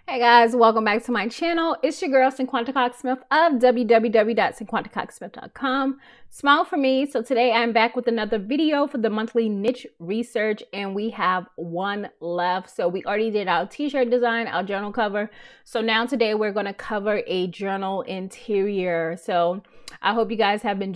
Hey guys, welcome back to my channel. It's your girl Cinquanta Cox-Smith of www.cinquantacoxsmith.com. Smile for me. So today I'm back with another video for the monthly niche research, and we have one left. So we already did our t-shirt design, our journal cover. So now today we're going to cover a journal interior. So I hope you guys have been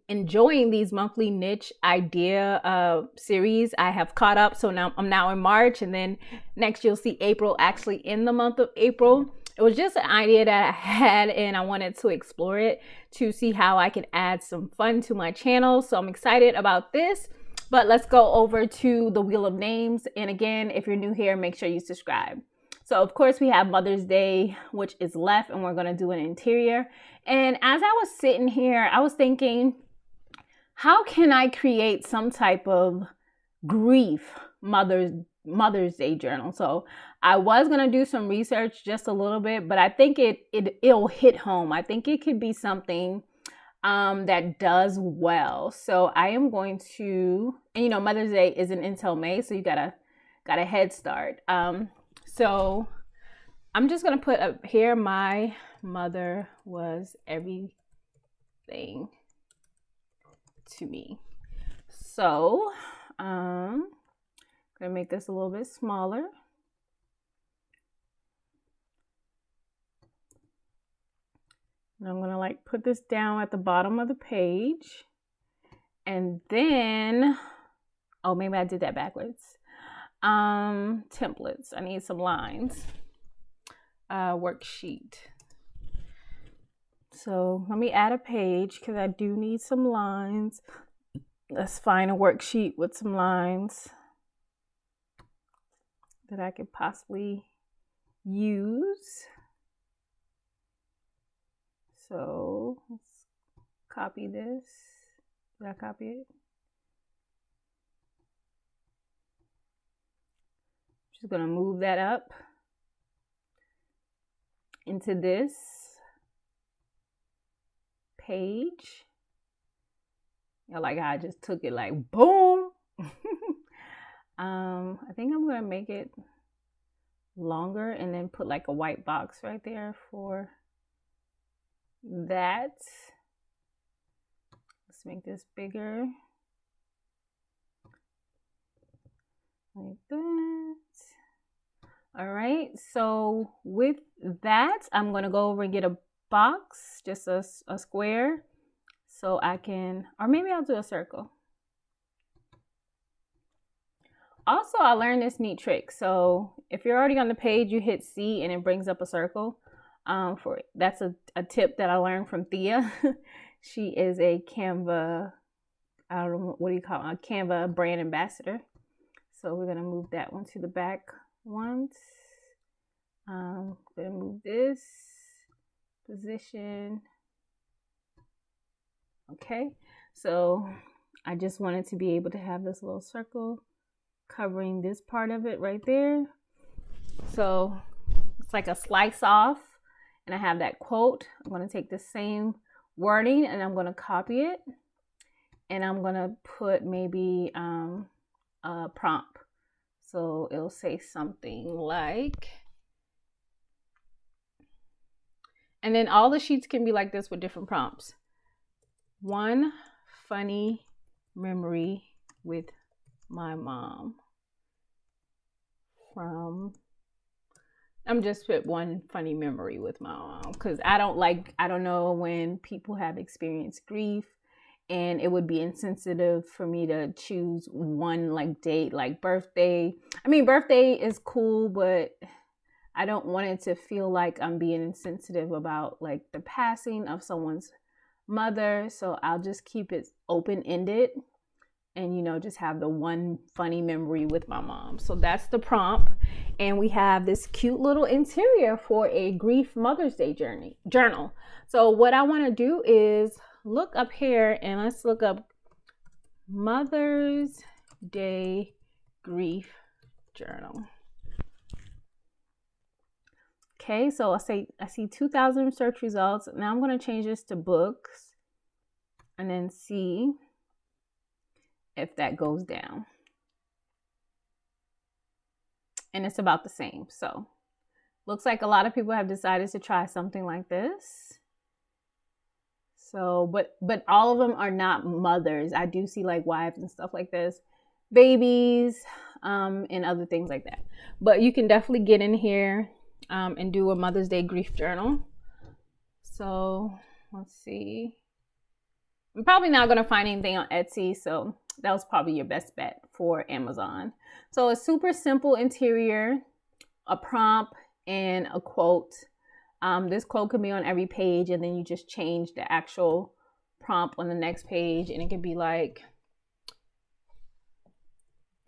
enjoying these monthly niche idea series. I have caught up, so now I'm in March, and then next you'll see April actually in the month of April. It was just an idea that I had, and I wanted to explore it to see how I can add some fun to my channel. So I'm excited about this. But let's go over to the Wheel of Names. And again, if you're new here, make sure you subscribe. So of course we have Mother's Day, which is left, and we're going to do an interior. And as I was sitting here, I was thinking, how can I create some type of grief Mother's Day journal? So I was going to do some research just a little bit, but I think it'll hit home. I think it could be something that does well. So I am going to, and you know, Mother's Day isn't until May, so you got a head start. So I'm just going to put up here, my mother was everything to me. So I'm going to make this a little bit smaller. And I'm going to like put this down at the bottom of the page. And then, oh, maybe I did that backwards. Templates. I need some lines. Worksheet. So let me add a page because I do need some lines. Let's find a worksheet with some lines that I could possibly use. So let's copy this. Did I copy it? Just gonna move that up into this page. You know, like I just took it like boom. I think I'm gonna make it longer and then put like a white box right there for that. Let's make this bigger. Like that. All right, so with that, I'm gonna go over and get a box, just a square, so I can, or maybe I'll do a circle. Also, I learned this neat trick. So if you're already on the page, you hit C and it brings up a circle. That's a tip that I learned from Thea. She is a Canva, I don't know, what do you call it, a Canva brand ambassador. So we're gonna move that one to the back once. I'm gonna move this position. Okay, so I just wanted to be able to have this little circle covering this part of it right there. So it's like a slice off, and I have that quote. I'm gonna take the same wording and I'm gonna copy it, and I'm gonna put maybe a prompt. So it'll say something like, and then all the sheets can be like this with different prompts. One funny memory with my mom. I'm just put one funny memory with my mom because I don't know when people have experienced grief, and it would be insensitive for me to choose one like date, like birthday. I mean, birthday is cool, but I don't want it to feel like I'm being insensitive about like the passing of someone's mother. So I'll just keep it open-ended and, you know, just have the one funny memory with my mom. So that's the prompt. And we have this cute little interior for a grief Mother's Day journal. So what I want to do is look up here and let's look up Mother's Day grief journal. Okay, so I see 2,000 search results. Now I'm going to change this to books and then see if that goes down. And it's about the same. So looks like a lot of people have decided to try something like this. So, but all of them are not mothers. I do see like wives and stuff like this, babies, and other things like that. But you can definitely get in here and do a Mother's Day grief journal. So let's see. I'm probably not going to find anything on Etsy, so that was probably your best bet for Amazon. So a super simple interior, a prompt, and a quote. This quote can be on every page, and then you just change the actual prompt on the next page, and it could be like,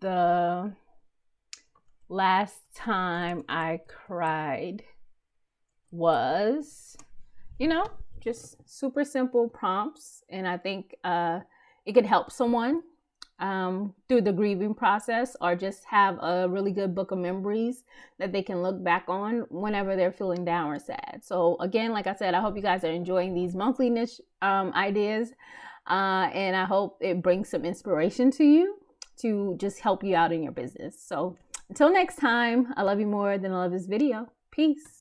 the last time I cried was, you know, just super simple prompts. And I think it could help someone through the grieving process, or just have a really good book of memories that they can look back on whenever they're feeling down or sad. So again, like I said, I hope you guys are enjoying these monthly niche ideas, and I hope it brings some inspiration to you to just help you out in your business. So until next time, I love you more than I love this video. Peace.